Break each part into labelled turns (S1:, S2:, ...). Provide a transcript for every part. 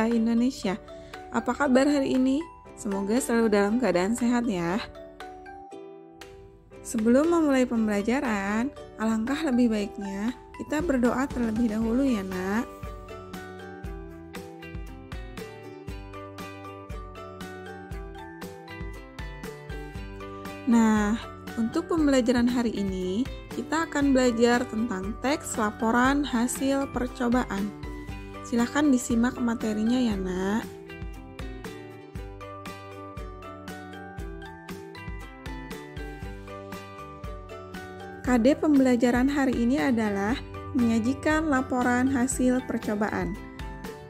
S1: Bahasa Indonesia. Apa kabar hari ini? Semoga selalu dalam keadaan sehat ya. Sebelum memulai pembelajaran, alangkah lebih baiknya kita berdoa terlebih dahulu ya nak. Nah, untuk pembelajaran hari ini, kita akan belajar tentang teks laporan hasil percobaan. Silahkan disimak materinya ya nak. KD pembelajaran hari ini adalah menyajikan laporan hasil percobaan.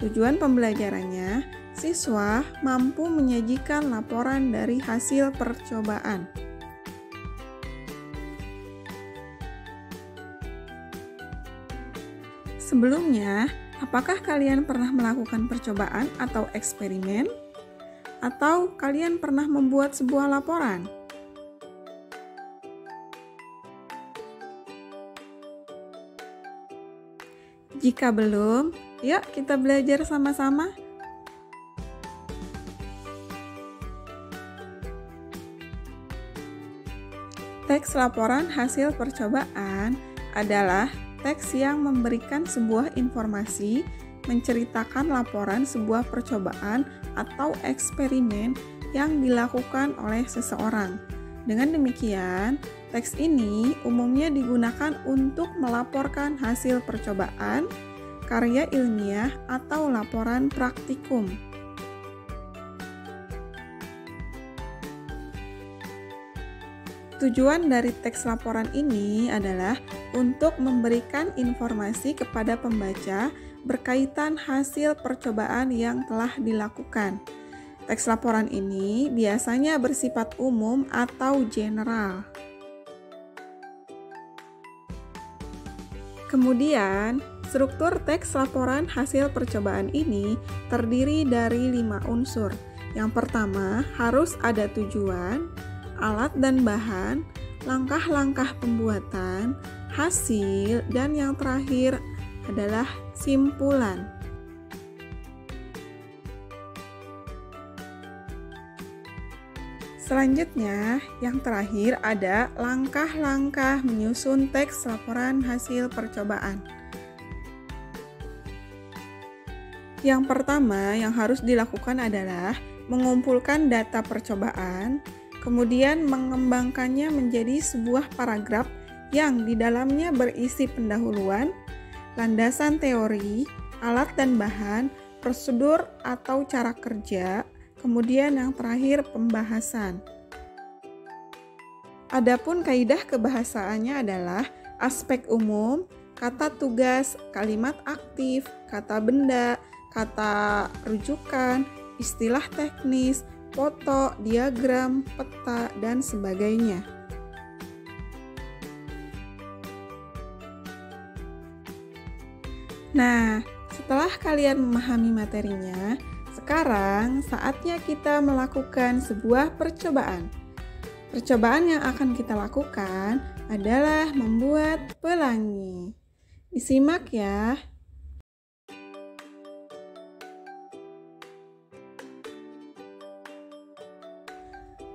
S1: Tujuan pembelajarannya, siswa mampu menyajikan laporan dari hasil percobaan. Sebelumnya, apakah kalian pernah melakukan percobaan atau eksperimen? Atau kalian pernah membuat sebuah laporan? Jika belum, yuk kita belajar sama-sama. Teks laporan hasil percobaan adalah teks yang memberikan sebuah informasi, menceritakan laporan sebuah percobaan atau eksperimen yang dilakukan oleh seseorang. Dengan demikian, teks ini umumnya digunakan untuk melaporkan hasil percobaan, karya ilmiah, atau laporan praktikum. Tujuan dari teks laporan ini adalah untuk memberikan informasi kepada pembaca berkaitan hasil percobaan yang telah dilakukan. Teks laporan ini biasanya bersifat umum atau general. Kemudian, struktur teks laporan hasil percobaan ini terdiri dari 5 unsur. Yang pertama, harus ada tujuan, alat dan bahan, langkah-langkah pembuatan, hasil, dan yang terakhir adalah simpulan. Selanjutnya, yang terakhir ada langkah-langkah menyusun teks laporan hasil percobaan. Yang pertama yang harus dilakukan adalah mengumpulkan data percobaan, kemudian mengembangkannya menjadi sebuah paragraf yang di dalamnya berisi pendahuluan, landasan teori, alat dan bahan, prosedur atau cara kerja, kemudian yang terakhir pembahasan. Adapun kaidah kebahasaannya adalah aspek umum, kata tugas, kalimat aktif, kata benda, kata rujukan, istilah teknis, foto, diagram, peta, dan sebagainya. Nah, setelah kalian memahami materinya, sekarang saatnya kita melakukan sebuah percobaan. Percobaan yang akan kita lakukan adalah membuat pelangi. Disimak ya.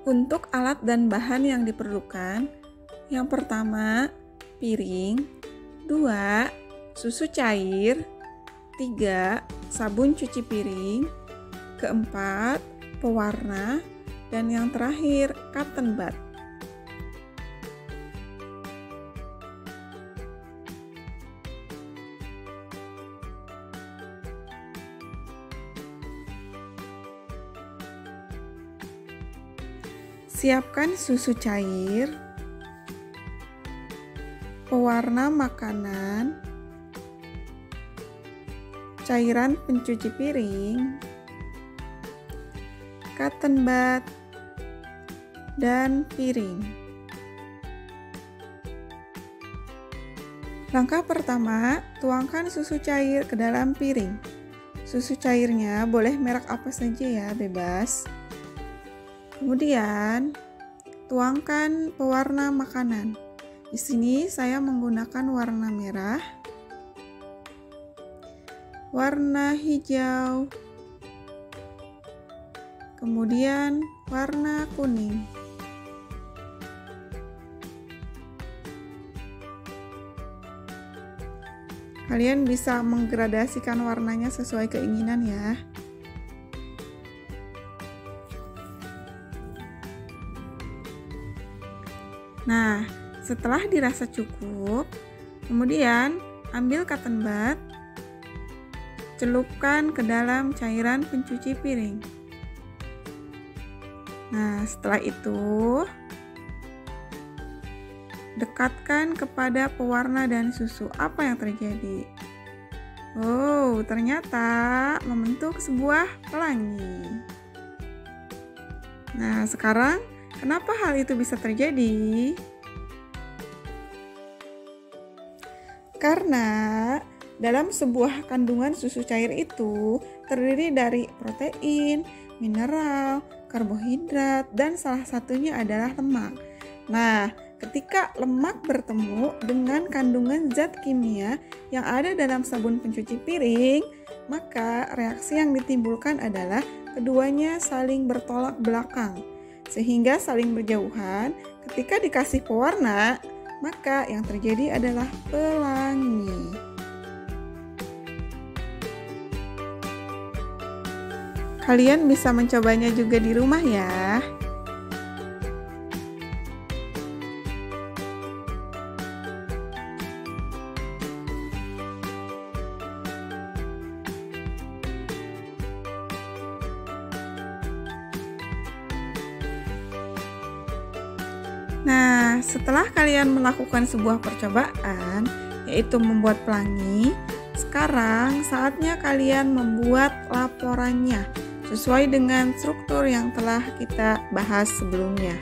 S1: Untuk alat dan bahan yang diperlukan, yang pertama, piring, 2, susu cair, 3, sabun cuci piring, keempat, pewarna, dan yang terakhir, cotton bud. Siapkan susu cair, pewarna makanan, cairan pencuci piring, cotton bud, dan piring. Langkah pertama, tuangkan susu cair ke dalam piring. Susu cairnya boleh merek apa saja ya, bebas. Kemudian, tuangkan pewarna makanan. Di sini saya menggunakan warna merah, warna hijau, kemudian warna kuning. Kalian bisa menggradasikan warnanya sesuai keinginan ya. Nah, setelah dirasa cukup, kemudian ambil cotton bud, celupkan ke dalam cairan pencuci piring. Nah, setelah itu dekatkan kepada pewarna dan susu. Apa yang terjadi? Oh, ternyata membentuk sebuah pelangi. Nah, sekarang kenapa hal itu bisa terjadi? Karena dalam sebuah kandungan susu cair itu terdiri dari protein, mineral, karbohidrat, dan salah satunya adalah lemak. Nah, ketika lemak bertemu dengan kandungan zat kimia yang ada dalam sabun pencuci piring, maka reaksi yang ditimbulkan adalah keduanya saling bertolak belakang, sehingga saling berjauhan. Ketika dikasih pewarna, maka yang terjadi adalah pelangi. Kalian bisa mencobanya juga di rumah ya. Nah, setelah kalian melakukan sebuah percobaan, yaitu membuat pelangi, sekarang saatnya kalian membuat laporannya sesuai dengan struktur yang telah kita bahas sebelumnya.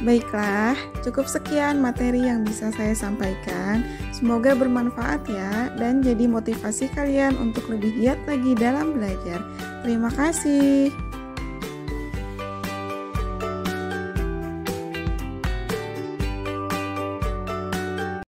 S1: Baiklah, cukup sekian materi yang bisa saya sampaikan. Semoga bermanfaat ya, dan jadi motivasi kalian untuk lebih giat lagi dalam belajar. Terima kasih.